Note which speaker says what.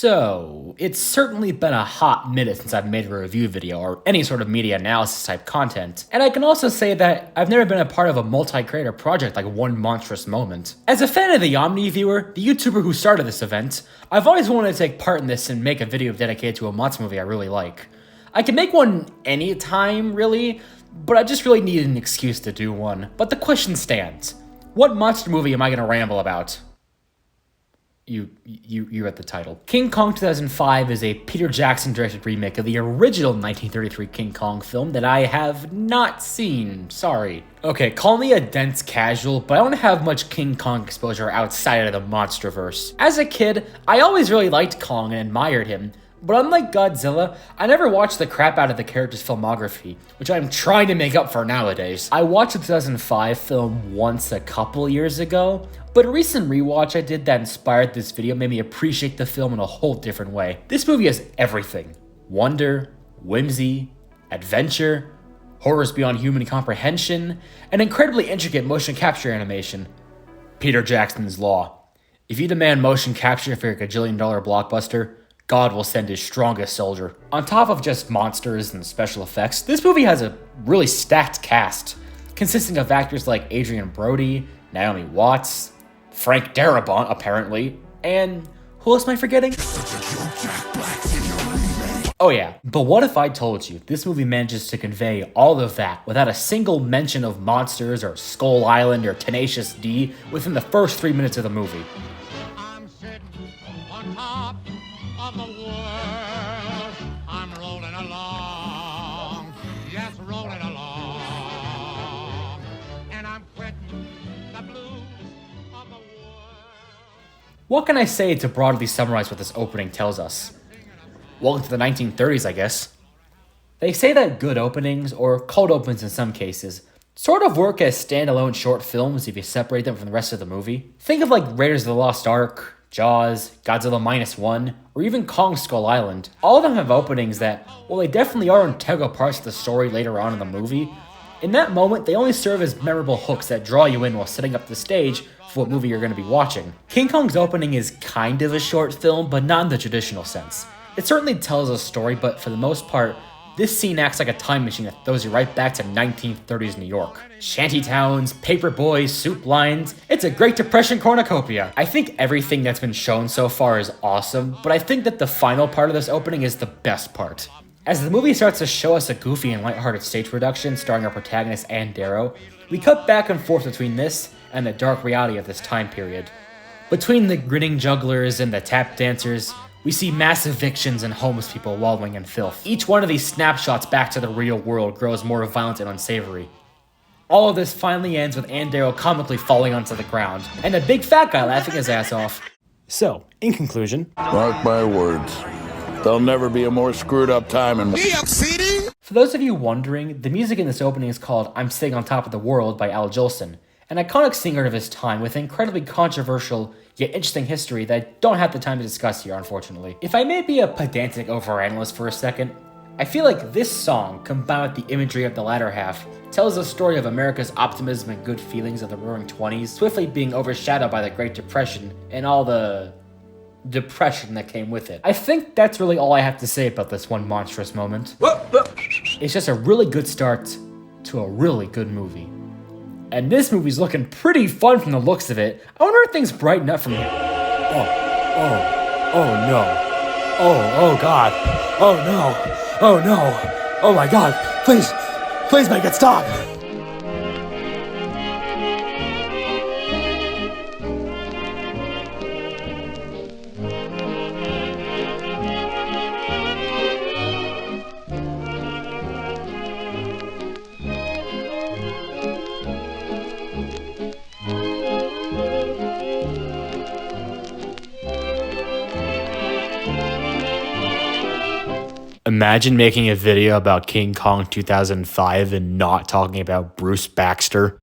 Speaker 1: So, it's certainly been a hot minute since I've made a review video or any sort of media analysis type content, and I can also say that I've never been a part of a multi-creator project like One Monstrous Moment. As a fan of the Omni viewer, the YouTuber who started this event, I've always wanted to take part in this and make a video dedicated to a monster movie I really like. I can make one anytime, really, but I just really need an excuse to do one. But the question stands. What monster movie am I gonna ramble about? You read the title. King Kong 2005 is a Peter Jackson directed remake of the original 1933 King Kong film that I have not seen, sorry. Okay, call me a dense casual, but I don't have much King Kong exposure outside of the Monsterverse. As a kid, I always really liked Kong and admired him, but unlike Godzilla, I never watched the crap out of the character's filmography, which I'm trying to make up for nowadays. I watched the 2005 film once a couple years ago, but a recent rewatch I did that inspired this video made me appreciate the film in a whole different way. This movie has everything. Wonder, whimsy, adventure, horrors beyond human comprehension, and incredibly intricate motion capture animation. Peter Jackson's law. If you demand motion capture for your gajillion-dollar blockbuster, God will send his strongest soldier. On top of just monsters and special effects, this movie has a really stacked cast, consisting of actors like Adrian Brody, Naomi Watts, Frank Darabont, apparently, and who else am I forgetting? Oh yeah, but what if I told you this movie manages to convey all of that without a single mention of monsters or Skull Island or Tenacious D within the first 3 minutes of the movie?
Speaker 2: I'm sitting on top of the world. I'm rolling along, yes, rolling along, and I'm quitting the blues of the world.
Speaker 1: What can I say to broadly summarize what this opening tells us? Welcome to the 1930s, I guess. They say that good openings, or cold opens in some cases, sort of work as standalone short films if you separate them from the rest of the movie. Think of like Raiders of the Lost Ark, Jaws, Godzilla -1, or even Kong Skull Island. All of them have openings that, while they definitely are integral parts of the story later on in the movie, in that moment they only serve as memorable hooks that draw you in while setting up the stage for what movie you're going to be watching. King Kong's opening is kind of a short film, but not in the traditional sense. It certainly tells a story, but for the most part, this scene acts like a time machine that throws you right back to 1930s New York. Shantytowns, paper boys, soup lines, it's a Great Depression cornucopia. I think everything that's been shown so far is awesome, but I think that the final part of this opening is the best part. As the movie starts to show us a goofy and lighthearted stage production starring our protagonist Ann Darrow, we cut back and forth between this and the dark reality of this time period. Between the grinning jugglers and the tap dancers, we see mass evictions and homeless people wallowing in filth. Each one of these snapshots back to the real world grows more violent and unsavory. All of this finally ends with Ann Darrow comically falling onto the ground, and a big fat guy laughing his ass off. So, in conclusion,
Speaker 3: mark my words, there'll never be a more screwed up time in New York City.
Speaker 1: For those of you wondering, the music in this opening is called I'm Sitting on Top of the World by Al Jolson, an iconic singer of his time with incredibly controversial yet interesting history that I don't have the time to discuss here, unfortunately. If I may be a pedantic overanalyst for a second, I feel like this song, combined with the imagery of the latter half, tells the story of America's optimism and good feelings of the roaring 20s, swiftly being overshadowed by the Great Depression and all the depression that came with it. I think that's really all I have to say about this One Monstrous Moment. It's just a really good start to a really good movie. And this movie's looking pretty fun from the looks of it. I wonder if things brighten up from here. Oh no. Oh God. Oh no. Oh my God. Please make it stop. Imagine making a video about King Kong 2005 and not talking about Bruce Baxter.